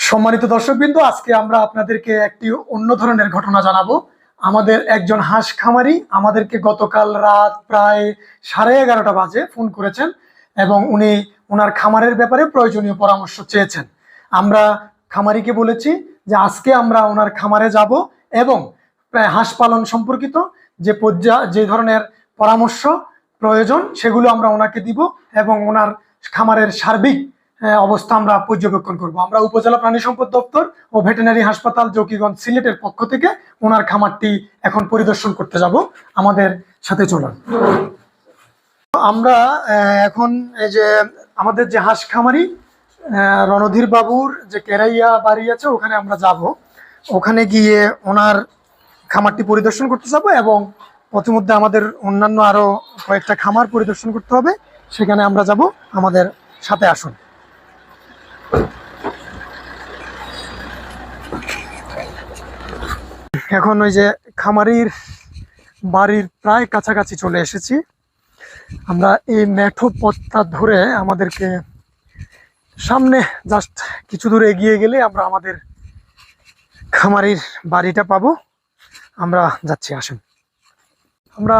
সম্মানিত দর্শকবৃন্দ, আজকে আমরা আপনাদেরকে একটি অন্য ধরনের ঘটনা জানাবো। আমাদের একজন হাঁস খামারি আমাদেরকে গতকাল রাত প্রায় 11:30 বাজে ফোন করেছেন এবং উনি ওনার খামারের ব্যাপারে প্রয়োজনীয় পরামর্শ চেয়েছেন। আমরা খামারিকে বলেছি যে আজকে আমরা ওনার খামারে যাব এবং প্রায় হাঁস পালন সম্পর্কিত যে ধরনের পরামর্শ প্রয়োজন সেগুলো আমরা ওনাকে দিব এবং ওনার খামারের সার্বিক অবস্থা আমরা পর্যবেক্ষণ করব। আমরা উপজেলা প্রাণী সম্পদ দপ্তর ও ভেটেরিনারি হাসপাতাল জকিগঞ্জ সিলেটের পক্ষ থেকে ওনার খামারটি এখন পরিদর্শন করতে যাব। আমাদের সাথে চলুন। আমরা এখন এই যে আমাদের যে হাঁস খামারি রণধীর বাবুর যে কেরাইয়া বাড়ি আছে ওখানে আমরা যাব। ওখানে গিয়ে ওনার খামারটি পরিদর্শন করতে যাব এবং প্রতিমধ্যে আমাদের অন্যান্য আরো কয়েকটা খামার পরিদর্শন করতে হবে, সেখানে আমরা যাব। আমাদের সাথে আসুন। এখন ওই যে খামারির বাড়ির প্রায় কাছাকাছি চলে এসেছি আমরা। এই মেঠো পথটা ধরে আমাদেরকে সামনে জাস্ট কিছু দূর এগিয়ে গেলে আমরা আমাদের খামারির বাড়িটা পাবো। আমরা যাচ্ছি, আসুন। আমরা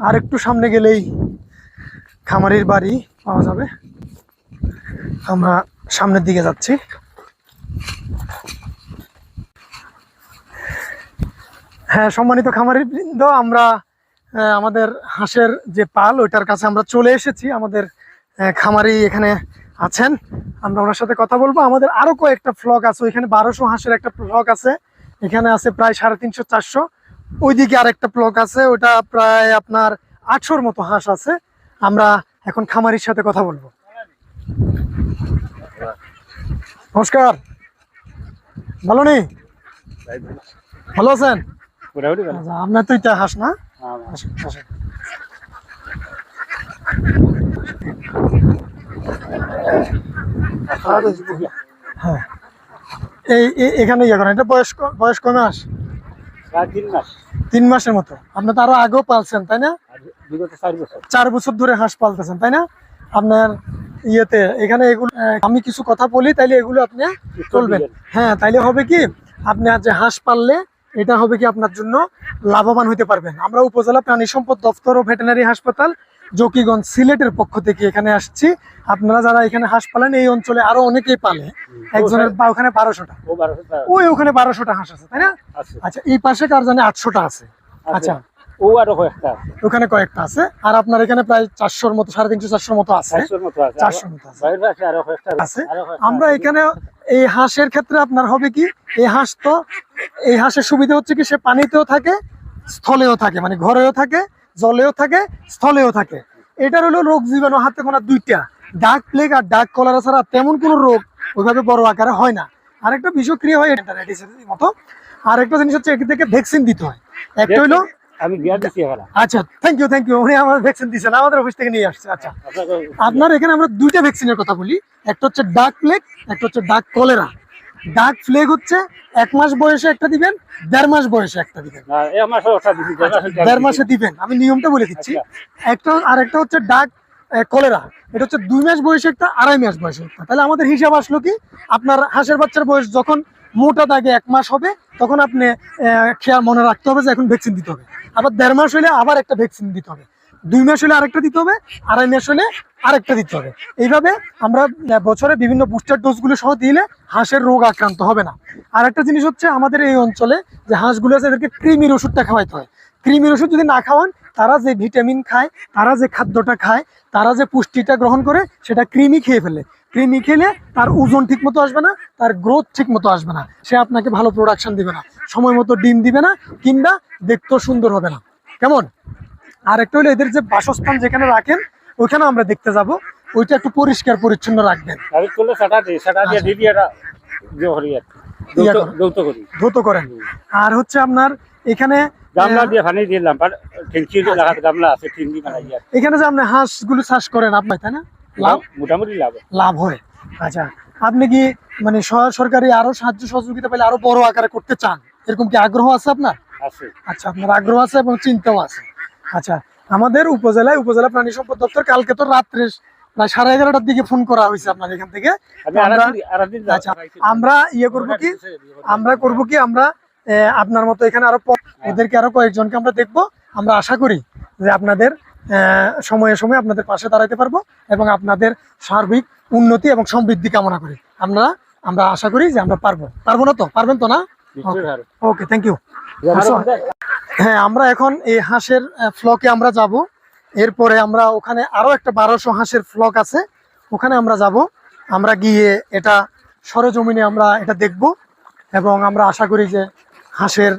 আরেকটু সামনে গেলেই খামারির বাড়ি পাওয়া যাবে। আমরা সামনের দিকে যাচ্ছি। হ্যাঁ, সম্মানিত খামারিবৃন্দ, আমরা আমাদের হাঁসের যে পাল ওইটার কাছে আমরা চলে এসেছি। আমাদের খামারি এখানে আছেন, আমরা ওনার সাথে কথা বলবো। আমাদের আরো কয়েকটা ফ্লক আছে, ওইখানে 1200 হাঁসের একটা ফ্লক আছে, এখানে আছে প্রায় 350-400। ওইদিকে আরেকটা ফ্লক আছে, ওটা প্রায় আপনার 800-র মতো হাঁস আছে। আমরা এখন খামারির সাথে কথা বলবো। নমস্কার, ভালো নেই? ভালো আছেন? আপনার তো এটা হাঁস না? হ্যাঁ, এখানে ইয়ে করেন। এটা বয়স কয় মাস? 3 মাসের মতো। আপনি তো আরো আগেও পালছেন, তাই না? 4 বছর ধরে হাঁস পালতেছেন, তাই না? আপনার ইয়েতে এখানে এগুলো আমি কিছু কথা বলি, তাইলে এগুলো আপনি চলবেন। হ্যাঁ, তাইলে হবে কি, আপনি আজ যে হাঁস পাললে এটা হবে কি আপনার জন্য লাভবান হতে পারবেন। আমরা উপজেলা প্রাণী সম্পদ দপ্তর ও ভেটেরিনারি হাসপাতাল জকিগঞ্জ সিলেটের পক্ষ থেকে এখানে আসছি। আপনারা যারা এখানে হাঁস পালেন, এই অঞ্চলে আরো অনেকেই পালে। একজনের ওখানে 1200টা, ওখানে 1200টা হাঁস আছে, তাই না? আচ্ছা, এই পাশে কার জানে 800টা আছে। আচ্ছা, ওখানে কয়েকটা আছে। আর আপনার এখানে প্রায় 400-র মতো, 350-400-র মতো আছে। 400 মতো আছে। আমরা এখানে এই হাঁসের ক্ষেত্রে আপনার হবে কি, এই হাঁসের সুবিধা হচ্ছে কি, সে পানিতেও থাকে, স্থলেও থাকে, মানে ঘরেও থাকে, জলেও থাকে, স্থলেও থাকে। এটার হলো রোগ জীবাণু হাতে গোনা 2টা, ডাক প্লেগ আর ডাক কলেরা ছাড়া তেমন কোনো রোগ ওইভাবে বড় আকারে হয় না। আরেকটা বিষক্রিয়া হয় এন্টারাইটিসের মতো। আরেকটা জিনিস হচ্ছে এদেরকে ভ্যাকসিন দিতে হয়। একটা হলো আচ্ছা, থ্যাংক ইউ, উনি আমার ভ্যাকসিন দিয়েছেন, আমাদের অফিস থেকে নিয়ে আসছে। আচ্ছা, আপনার এখানে আমরা 2টা ভ্যাকসিনের কথা বলি। একটা হচ্ছে ডাক প্লেগ, একটা হচ্ছে ডাক কলেরা। ডাক প্লেগ হচ্ছে 1 মাস বয়সে একটা দিবেন, 1.5 মাস বয়সে একটা দিবেন, 1.5 মাসে দিবেন। আমি নিয়মটা বলে দিচ্ছি। আরেকটা হচ্ছে ডাক কলেরা, এটা হচ্ছে 2 মাস বয়সে একটা, 2.5 মাস বয়সে একটা। তাহলে আমাদের হিসাব আসলো কি, আপনার হাঁসের বাচ্চার বয়স যখন মোটা দাগে 1 মাস হবে, তখন আপনি খেয়াল মনে রাখতে হবে যে এখন ভ্যাকসিন দিতে হবে। আবার 1.5 মাস হলে আবার একটা ভ্যাকসিন দিতে হবে, 2 মাস হলে আরেকটা দিতে হবে, 2.5 মাস হলে আরেকটা দিতে হবে। এইভাবে আমরা বছরে বিভিন্ন বুস্টার ডোজগুলো সহ দিলে হাঁসের রোগ আক্রান্ত হবে না। আর একটা জিনিস হচ্ছে, আমাদের এই অঞ্চলে যে হাঁসগুলো আছে এদেরকে কৃমির ওষুধটা খাওয়াইতে হয়। কৃমির ওষুধ যদি না খাওয়ান, তারা যে ভিটামিন খায়, তারা যে খাদ্যটা খায়, তারা যে পুষ্টিটা গ্রহণ করে, সেটা কৃমি খেয়ে ফেলে। কৃমি খেলে তার ওজন ঠিক মতো আসবে না, তার গ্রোথ ঠিক মতো আসবে না, সে আপনাকে ভালো প্রোডাকশন দিবে না, সময় মতো ডিম দিবে না, কিংবা দেখতেও সুন্দর হবে না। কেমন? আর একটা হলো, এদের যে বাসস্থান যেখানে রাখেন ওইখানে আমরা দেখতে যাব, ওইটা একটু পরিষ্কার পরিচ্ছন্ন রাখবেন, ধৌত করেন। আর হচ্ছে আপনার এখানে এখানে যে আপনি হাঁসগুলো চাষ করেন, আপনার তাই না, মোটামুটি লাভ হয়। আচ্ছা, আপনি কি মানে সরকারি আরো সাহায্য সহযোগিতা পেলে আরো বড় আকারে করতে চান, এরকম কি আগ্রহ আছে আপনার? আচ্ছা, আপনার আগ্রহ আছে এবং চিন্তাও আছে। আচ্ছা, আমাদের উপজেলা প্রাণী সম্পদ দপ্তর কালকে তো রাত্রে প্রায় 11:30টার দিকে ফোন করা হয়েছে আপনার এখান থেকে। আচ্ছা, আমরা করব কি আমরা আপনার মতো এখানে আরো ওদেরকে আরো কয়েকজনকে আমরা দেখবো। আমরা আশা করি যে আপনাদের সময়ে সময়ে আপনাদের পাশে দাঁড়াতে পারবো এবং আপনাদের সার্বিক উন্নতি এবং সমৃদ্ধি কামনা করি। আমরা আশা করি যে আমরা পারবো না তো? পারবেন তো না? ওকে, থ্যাংক ইউ। হ্যাঁ, আমরা এখন এই হাঁসের ফ্লকে আমরা যাব। এরপরে আমরা ওখানে আরো একটা 1200 হাঁসের ফ্লক আছে, ওখানে আমরা যাব। আমরা গিয়ে এটা সরেজমিনে আমরা এটা দেখব এবং আমরা আশা করি যে হাঁসের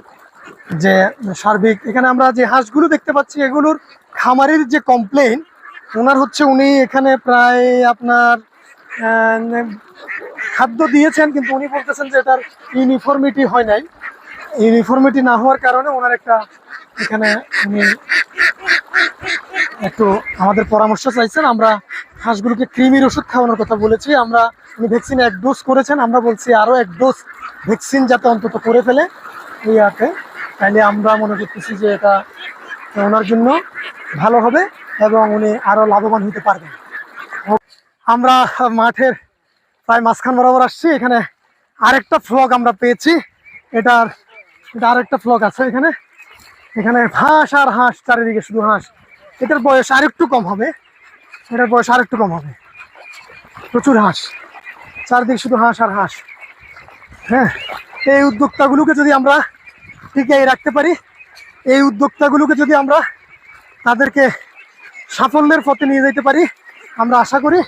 যে সার্বিক এখানে আমরা যে হাঁসগুলো দেখতে পাচ্ছি এগুলোর খামারের যে কমপ্লেইন ওনার হচ্ছে, উনি এখানে প্রায় আপনার খাদ্য দিয়েছেন কিন্তু উনি বলতেছেন যে এটার ইউনিফর্মিটি হয় নাই। ইউনিফর্মিটি না হওয়ার কারণে ওনার একটা এখানে উনি একটু আমাদের পরামর্শ চাইছেন। আমরা হাঁসগুলোকে কৃমির ওষুধ খাওয়ানোর কথা বলেছি। উনি ভ্যাকসিন 1 ডোজ করেছেন, আমরা বলছি আরো 1 ডোজ ভ্যাকসিন যাতে অন্তত করে ফেলে এই আতে, তাইলে আমরা মনে করতেছি যে এটা ওনার জন্য ভালো হবে এবং উনি আরো লাভবান হতে পারবেন। আমরা মাঠের প্রায় মাঝখান বরাবর আসছি। এখানে আরেকটা ফ্লক আমরা পেয়েছি। এটা আরেকটা ফ্লক আছে এখানে। এখানে হাঁস আর হাঁস, চারিদিকে শুধু হাঁস। এটার বয়স আরেকটু কম হবে, প্রচুর হাঁস, চারিদিকে শুধু হাঁস আর হাঁস। হ্যাঁ, এই উদ্যোক্তাগুলোকে যদি আমরা টিকিয়ে রাখতে পারি, এই উদ্যোক্তাগুলোকে যদি আমরা তাদেরকে সাফল্যের পথে নিয়ে যেতে পারি, আমরা আশা করি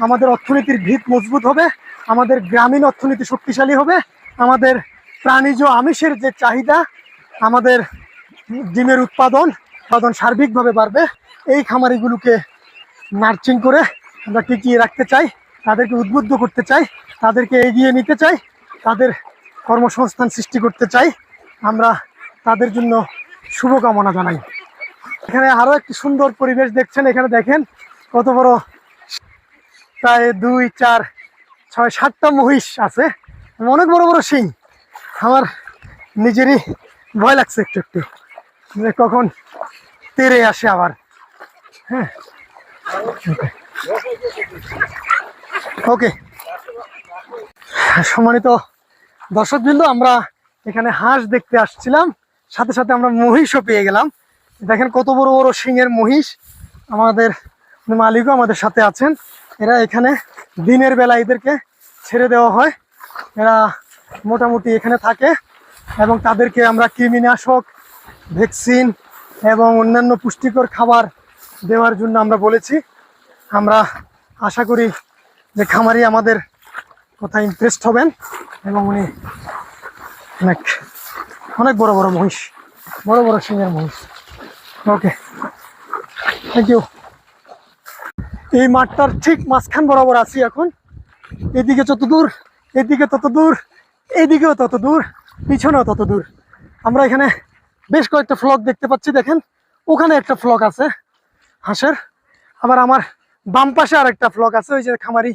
আমাদের অর্থনীতির ভিত মজবুত হবে, আমাদের গ্রামীণ অর্থনীতি শক্তিশালী হবে, আমাদের প্রাণীজ আমিষের যে চাহিদা, আমাদের ডিমের উৎপাদন সার্বিকভাবে বাড়বে। এই খামারিগুলোকে নার্চিং করে আমরা টিকিয়ে রাখতে চাই, তাদেরকে উদ্বুদ্ধ করতে চাই, তাদেরকে এগিয়ে নিতে চাই, তাদের কর্মসংস্থান সৃষ্টি করতে চাই। আমরা তাদের জন্য শুভকামনা জানাই। এখানে আরো একটি সুন্দর পরিবেশ দেখছেন। এখানে দেখেন কত বড়, প্রায় 2, 4, 6, 7টা মহিষ আছে, অনেক বড় বড় শিং। আমার নিজেরই ভয় লাগছে একটু যে কখন তেড়ে আসে আবার। হ্যাঁ, ওকে। সম্মানিত দর্শকবৃন্দ, আমরা এখানে হাঁস দেখতে আসছিলাম, সাথে সাথে আমরা মহিষও পেয়ে গেলাম। দেখেন কত বড় বড় শিংয়ের মহিষ। আমাদের মালিকও আমাদের সাথে আছেন। এরা এখানে দিনের বেলা এদেরকে ছেড়ে দেওয়া হয়, এরা মোটামুটি এখানে থাকে এবং তাদেরকে আমরা কৃমিনাশক, ভ্যাকসিন এবং অন্যান্য পুষ্টিকর খাবার দেওয়ার জন্য আমরা বলেছি। আমরা আশা করি যে খামারি আমাদের কথা ইমপ্রেসড হবেন এবং উনি অনেক বড় বড় মহিষ, বড় বড় সিংহের মহিষ। ওকে, থ্যাংক ইউ। এই মাঠটার ঠিক মাঝখান বরাবর আছি এখন। এদিকে যত দূর, এদিকে তত দূর, এদিকেও তত দূর, পিছনেও তত দূর। আমরা এখানে বেশ কয়েকটা ফ্লক দেখতে পাচ্ছি। দেখেন ওখানে একটা ফ্লক আছে হাঁসের, আবার আমার বাম পাশে আর একটা ফ্লক আছে, ওই যে খামারি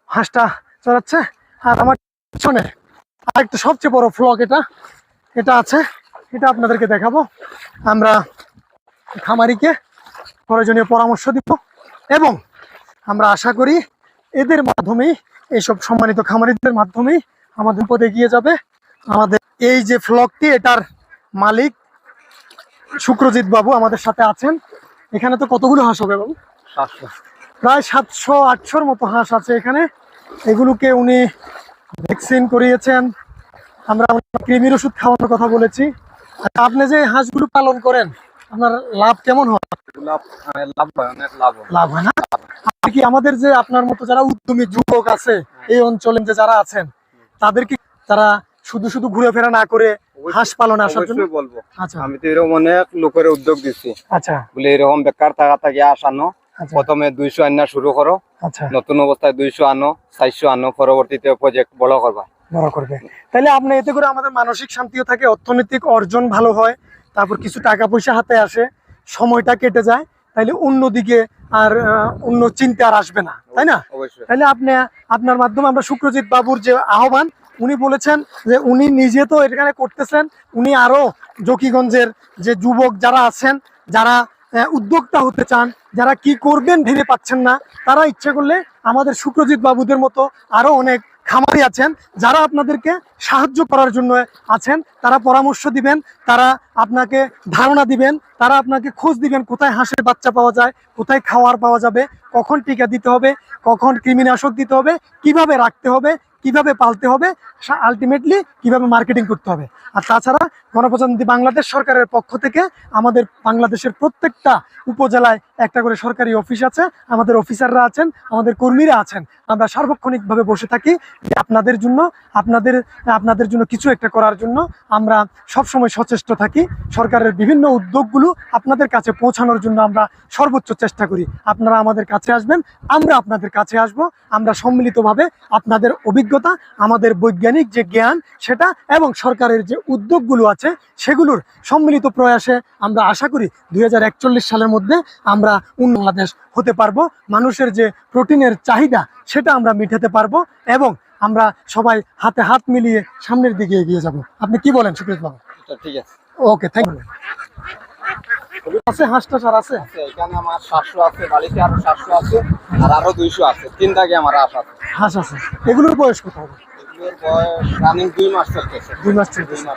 হাঁসটা চড়াচ্ছে। আর আমার পিছনে আরেকটা সবচেয়ে বড় ফ্লক এটা আছে, এটা আপনাদেরকে দেখাবো। আমরা খামারিকে প্রয়োজনীয় পরামর্শ দিব এবং আমরা আশা করি এদের মাধ্যমেই, এইসব সম্মানিত খামারিদের মাধ্যমেই আমাদের পথে এগিয়ে যাবে। আমাদের এই যে ফ্লকটি, এটার মালিক শুক্রজিৎ বাবু আমাদের সাথে আছেন। এখানে তো কতগুলো হাঁস হবে বাবু? 700, প্রায় 700-800 মতো হাঁস আছে এখানে। এগুলোকে উনি ভ্যাকসিন করিয়েছেন, আমরা কৃমির ওষুধ খাওয়ানোর কথা বলেছি। আপনি যে হাঁসগুলো পালন করেন, আপনার লাভ কেমন হয়? লাভ হয় না? আপনি কি আমাদের যে আপনার মতো যারা উদ্যমী যুবক আছে এই অঞ্চলে যে যারা আছেন, তাদেরকে তারা শুধু শুধু ঘুরে ফেরা না করে হাঁস পালনে আসার জন্য বলবো? আচ্ছা, আমি তো এরকম অনেক লোকের উদ্যোগ দিচ্ছি। আচ্ছা, বলে এরকম বেকার থাকি আসানো, প্রথমে 200 আনা শুরু করো, আচ্ছা, নতুন অবস্থায় 200 আনো, 400 আনো, পরবর্তীতে প্রজেক্ট বড় করবে। তাহলে আপনি এতে করে আমাদের মানসিক শান্তিও থাকে, অর্থনৈতিক অর্জন ভালো হয়, তারপর কিছু টাকা পয়সা হাতে আসে, সময়টা কেটে যায়, তাইলে অন্যদিকে আর অন্য চিন্তা আর আসবে না, তাই না? তাহলে আপনার মাধ্যমে আমরা শুক্রজিৎ বাবুর যে আহ্বান, উনি বলেছেন যে উনি নিজে তো এখানে করতেছেন, উনি আরো জকিগঞ্জের যে যুবক যারা আছেন, যারা উদ্যোক্তা হতে চান, যারা কি করবেন ভেবে পাচ্ছেন না, তারা ইচ্ছে করলে আমাদের শুক্রজিৎ বাবুদের মতো আরো অনেক খামারি আছেন যারা আপনাদেরকে সাহায্য করার জন্য আছেন। তারা পরামর্শ দিবেন, তারা আপনাকে ধারণা দিবেন, তারা আপনাকে খোঁজ দিবেন কোথায় হাঁসের বাচ্চা পাওয়া যায়, কোথায় খাওয়ার পাওয়া যাবে, কখন টিকা দিতে হবে, কখন কৃমিনাশক দিতে হবে, কিভাবে রাখতে হবে, কিভাবে পালতে হবে, আলটিমেটলি কিভাবে মার্কেটিং করতে হবে। আর তাছাড়া গণপ্রজাতন্ত্রী বাংলাদেশ সরকারের পক্ষ থেকে আমাদের বাংলাদেশের প্রত্যেকটা উপজেলায় একটা করে সরকারি অফিস আছে, আমাদের অফিসাররা আছেন, আমাদের কর্মীরা আছেন। আমরা সার্বক্ষণিকভাবে বসে থাকি যে আপনাদের জন্য আপনাদের জন্য কিছু একটা করার জন্য আমরা সবসময় সচেষ্ট থাকি। সরকারের বিভিন্ন উদ্যোগগুলো আপনাদের কাছে পৌঁছানোর জন্য আমরা সর্বোচ্চ চেষ্টা করি। আপনারা আমাদের কাছে আসবেন, আমরা আপনাদের কাছে আসব। আমরা সম্মিলিতভাবে আপনাদের অভিজ্ঞতা, আমাদের বৈজ্ঞানিক যে জ্ঞান সেটা এবং সরকারের যে উদ্যোগগুলো আছে সেগুলোর সম্মিলিত প্রয়াসে আমরা আশা করি 2041 সালের মধ্যে আমরা বাংলাদেশ হতে পারবো। মানুষের যে প্রোটিনের চাহিদা সেটা আমরা মিটাতে পারবো এবং আমরা সবাই হাতে হাত মিলিয়ে সামনের দিকে এগিয়ে যাব। আপনি কি বলেন সুপ্রিত বাবু? ঠিক আছে, ওকে, থ্যাংক ইউ। আছে হাঁসটা স্যার আছে এখানে আমার 700 আছে, বাড়িতে আরো 700 আছে, আর আরো 200 আছে। 3 দাগে আমার হাঁস আছে। এগুলোর বয়স কত হবে? এগুলোর বয়স রানিং 2 মাস চলতেছে। 2 মাস চলতেছে।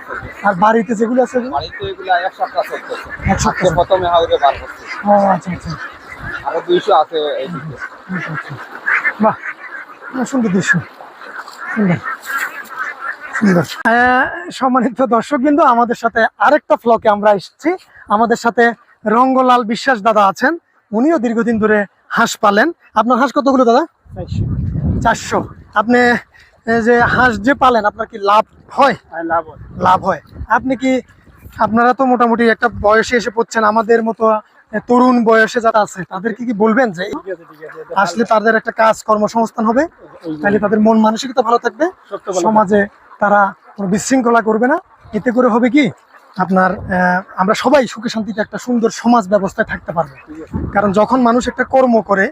আর বাড়িতে যেগুলো আছে বাড়িতে এগুলো 1 সপ্তাহ চলতেছে। 1 সপ্তাহ প্রথমে হাউরে বার করছে। ও আচ্ছা আচ্ছা, আরো 200 আছে এইদিকে। বাহ, সুন্দর দৃশ্য, সুন্দর সুন্দর। সম্মানিত দর্শকবৃন্দ, আমাদের সাথে আরেকটা ফ্লকে আমরা এসেছি। আমাদের সাথে রঙ্গলাল বিশ্বাস দাদা আছেন, উনিও দীর্ঘদিন ধরে হাঁস পালেন। আপনার হাঁস কতগুলো দাদা? 400। আপনি যে হাঁস যে পালেন আপনার কি লাভ হয়? লাভ হয়। আপনি কি, আপনারা তো মোটামুটি একটা বয়সে এসে পড়ছেন, আমাদের মতো তরুণ বয়সে যারা আছে তাদেরকে কি বলবেন যে আসলে তাদের একটা কাজ কর্মসংস্থান হবে, তাহলে তাদের মন মানসিকতা ভালো থাকবে, সমাজে তারা কোনো বিশৃঙ্খলা করবে না। এতে করে হবে কি আপনার আমরা সবাই সুখে শান্তিতে একটা সুন্দর সমাজ ব্যবস্থায় থাকতে পারবে। কারণ যখন মানুষ একটা কর্ম করে,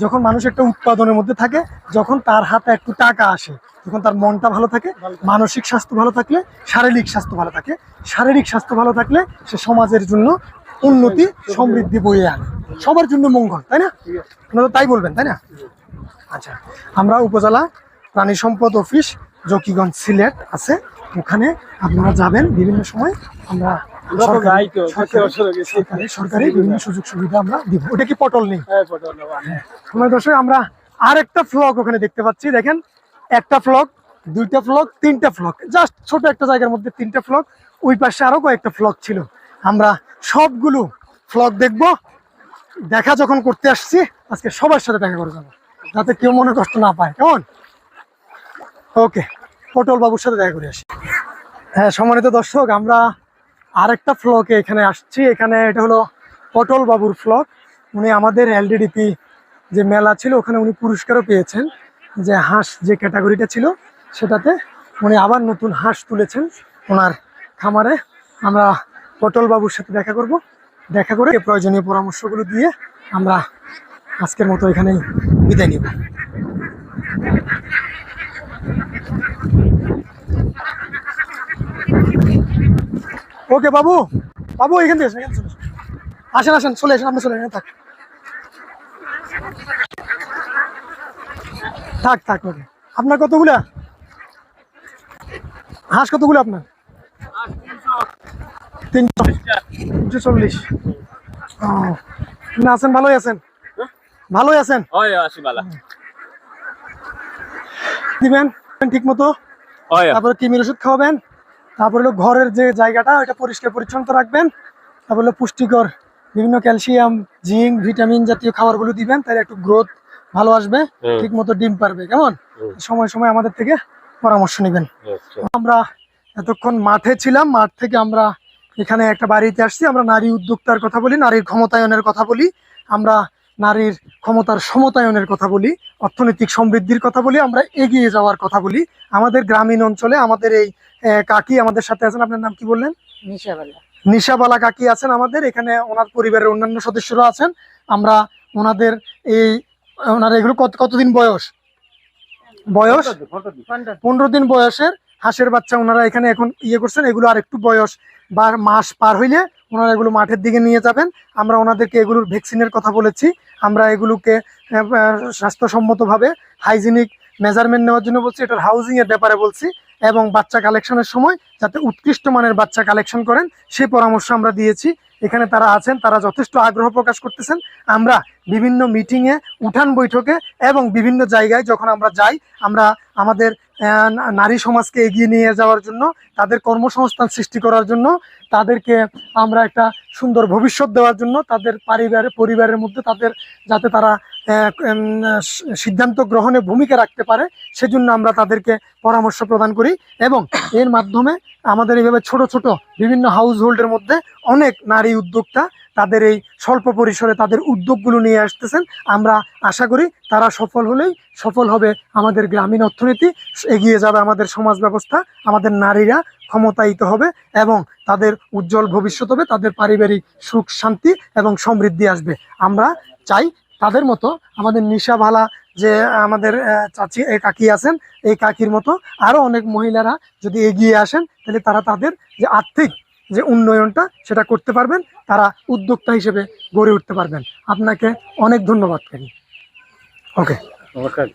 যখন মানুষ একটা উৎপাদনের মধ্যে থাকে, যখন তার হাতে একটু টাকা আসে, যখন তার মনটা ভালো থাকে, মানসিক স্বাস্থ্য ভালো থাকলে শারীরিক স্বাস্থ্য ভালো থাকে, শারীরিক স্বাস্থ্য ভালো থাকলে সে সমাজের জন্য উন্নতি সমৃদ্ধি বয়ে আনে, সবার জন্য মঙ্গল, তাই না? আপনারা তাই বলবেন, তাই না? আচ্ছা, আমরা উপজেলা প্রাণী সম্পদ অফিস জকিগঞ্জ সিলেট আছে, ওখানে আপনারা যাবেন বিভিন্ন সময়। আমরা সরকারি বিভিন্ন সুযোগ সুবিধা আমরা দিব। ওটা কি পটল নেই? দর্শক, আমরা আরেকটা ফ্লক ওখানে দেখতে পাচ্ছি। দেখেন, একটা ফ্লক, দুইটা ফ্লক, তিনটা ফ্লক, জাস্ট ছোট একটা জায়গার মধ্যে তিনটা ফ্লক। ওই পাশে আরো কয়েকটা ফ্লক ছিল। আমরা সবগুলো ফ্লক দেখব। দেখা যখন করতে আসছি আজকে সবার সাথে দেখা করে যাবো, যাতে কেউ মনে কষ্ট না পায়। কেমন? ওকে, পটল বাবুর সাথে দেখা করে আসি। হ্যাঁ সম্মানিত দর্শক, আমরা আরেকটা ফ্লকে এখানে আসছি। এখানে এটা হলো পটল বাবুর ফ্লক। উনি আমাদের এলডিডিপি যে মেলা ছিল ওখানে উনি পুরস্কারও পেয়েছেন, যে হাঁস যে ক্যাটাগরিটা ছিল সেটাতে উনি আবার নতুন হাঁস তুলেছেন ওনার খামারে। আমরা পটল বাবুর সাথে দেখা করব, দেখা করে প্রয়োজনীয় পরামর্শগুলো দিয়ে আমরা আজকের মতো এখানেই বিদায় নিব। ওকে বাবু, বাবু এখান থেকে আসেন, আসেন, চলে আসেন, আপনি চলে আসেন। থাক থাক ওকে। আপনার কতগুলা হাঁস? কতগুলো আপনার? 340। আছেন, ভালোই আছেন? ভালোই আছেন? দিবেন ঠিক মতো, তারপরে কৃমির ওষুধ খাওয়াবেন, তারপরে হলো ঘরের যে জায়গাটা ওইটা পরিষ্কার পরিচ্ছন্ন রাখবেন, তারপরে হলো পুষ্টিকর বিভিন্ন ক্যালসিয়াম, জিঙ্ক, ভিটামিন জাতীয় খাবারগুলো দিবেন, তাহলে একটু গ্রোথ ভালো আসবে, ঠিক মতো ডিম পারবে। কেমন? সময় সময় আমাদের থেকে পরামর্শ নেবেন। আমরা এতক্ষণ মাঠে ছিলাম, মাঠ থেকে আমরা এখানে একটা বাড়িতে আসছি। আমরা নারী উদ্যোক্তার কথা বলি, নারীর ক্ষমতায়নের কথা বলি, আমরা নারীর ক্ষমতার সমতায়নের কথা বলি, অর্থনৈতিক সমৃদ্ধির কথা বলি, আমরা এগিয়ে যাওয়ার কথা বলি। আমাদের গ্রামীণ অঞ্চলে আমাদের এই কাকি আমাদের সাথে আছেন। আপনার নাম কি বললেন? নিশাবালা কাকি আছেন আমাদের এখানে, ওনার পরিবারের অন্যান্য সদস্যরা আছেন। আমরা ওনাদের ওনার এগুলো কতদিন বয়স? 15 দিন বয়সের হাঁসের বাচ্চা ওনারা এখানে এখন করছেন। এগুলো আর একটু বয়স বা মাস পার হইলে ওনারা এগুলো মাঠের দিকে নিয়ে যাবেন। আমরা ওনাদেরকে এগুলোর ভ্যাকসিনের কথা বলেছি, আমরা এগুলোকে স্বাস্থ্যসম্মতভাবে হাইজিনিক মেজারমেন্ট নেওয়ার জন্য বলছি, এটার হাউজিংয়ের ব্যাপারে বলছি, এবং বাচ্চা কালেকশনের সময় যাতে উৎকৃষ্ট মানের বাচ্চা কালেকশন করেন সেই পরামর্শ আমরা দিয়েছি। এখানে তারা আছেন, তারা যথেষ্ট আগ্রহ প্রকাশ করতেছেন। আমরা বিভিন্ন মিটিংয়ে, উঠান বৈঠকে এবং বিভিন্ন জায়গায় যখন আমরা যাই, আমরা আমাদের নারী সমাজকে এগিয়ে নিয়ে যাওয়ার জন্য, তাদের কর্মসংস্থান সৃষ্টি করার জন্য, তাদেরকে আমরা একটা সুন্দর ভবিষ্যৎ দেওয়ার জন্য, তাদের পরিবারের মধ্যে তাদের যাতে তারা সিদ্ধান্ত গ্রহণে ভূমিকা রাখতে পারে সেজন্য আমরা তাদেরকে পরামর্শ প্রদান করি। এবং এর মাধ্যমে আমাদের এইভাবে ছোট ছোট বিভিন্ন হাউস হোল্ডের মধ্যে অনেক নারী উদ্যোক্তা তাদের এই স্বল্প পরিসরে তাদের উদ্যোগগুলো নিয়ে আসতেছেন। আমরা আশা করি তারা সফল হলেই সফল হবে আমাদের গ্রামীণ অর্থনীতি, এগিয়ে যাবে আমাদের সমাজ ব্যবস্থা, আমাদের নারীরা ক্ষমতায়িত হবে এবং তাদের উজ্জ্বল ভবিষ্যৎ হবে, তাদের পারিবারিক সুখ শান্তি এবং সমৃদ্ধি আসবে। আমরা চাই তাদের মতো আমাদের নিশা ভালা যে আমাদের চাচি কাকি আছেন, এই কাকির মতো আরো অনেক মহিলারা যদি এগিয়ে আসেন, তাহলে তারা তাদের যে আর্থিক যে উন্নয়নটা সেটা করতে পারবেন, তারা উদ্যোক্তা হিসেবে গড়ে উঠতে পারবেন। আপনাকে অনেক ধন্যবাদ। ওকে, নমস্কার।